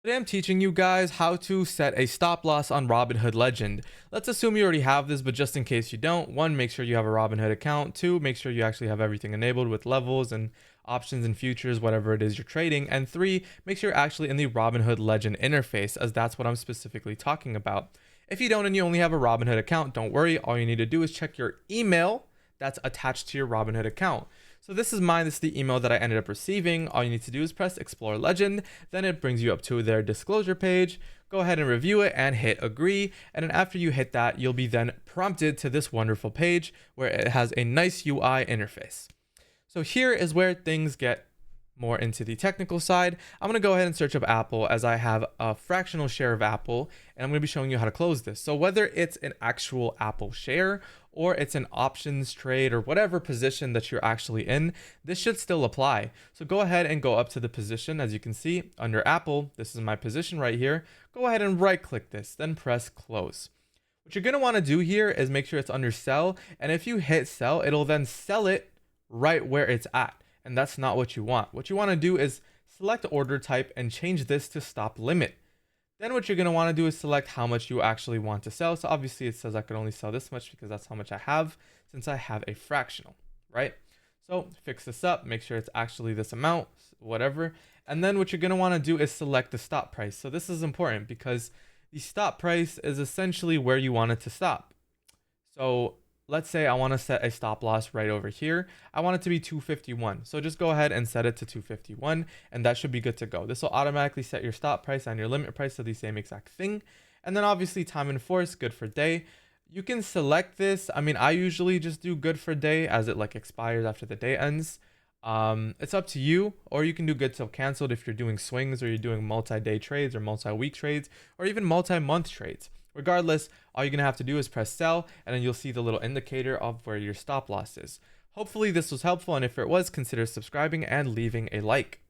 Today I'm teaching you guys how to set a stop loss on Robinhood Legend. Let's assume you already have this, but just in case you don't, one, make sure you have a Robinhood account. Two, make sure you actually have everything enabled with levels and options and futures, whatever it is you're trading. And three, make sure you're actually in the Robinhood Legend interface, as that's what I'm specifically talking about. If you don't and you only have a Robinhood account, don't worry. All you need to do is check your email that's attached to your Robinhood account. So this is mine. This is the email that I ended up receiving. All you need to do is press Explore Legend. Then it brings you up to their disclosure page. Go ahead and review it and hit agree. And then after you hit that, you'll be then prompted to this wonderful page where it has a nice UI interface. So here is where things get more into the technical side. I'm going to go ahead and search up Apple, as I have a fractional share of Apple, and I'm going to be showing you how to close this. So whether it's an actual Apple share or it's an options trade or whatever position that you're actually in, this should still apply. So go ahead and go up to the position. As you can see under Apple, this is my position right here. Go ahead and right click this, then press close. What you're going to want to do here is make sure it's under sell, and if you hit sell, it'll then sell it right where it's at. And that's not what you want. What you want to do is select order type and change this to stop limit. Then what you're going to want to do is select how much you actually want to sell. So obviously it says I can only sell this much because that's how much I have, since I have a fractional, right? So fix this up, make sure it's actually this amount, whatever. And then what you're going to want to do is select the stop price. So this is important because the stop price is essentially where you want it to stop. So let's say I want to set a stop loss right over here. I want it to be 251. So just go ahead and set it to 251 and that should be good to go. This will automatically set your stop price and your limit price to the same exact thing. And then obviously time in force, good for day. You can select this. I mean, I usually just do good for day as it like expires after the day ends. It's up to you, or you can do good till canceled if you're doing swings or you're doing multi-day trades or multi-week trades or even multi-month trades. Regardless, all you're going to have to do is press sell, and then you'll see the little indicator of where your stop loss is. Hopefully this was helpful, and if it was, consider subscribing and leaving a like.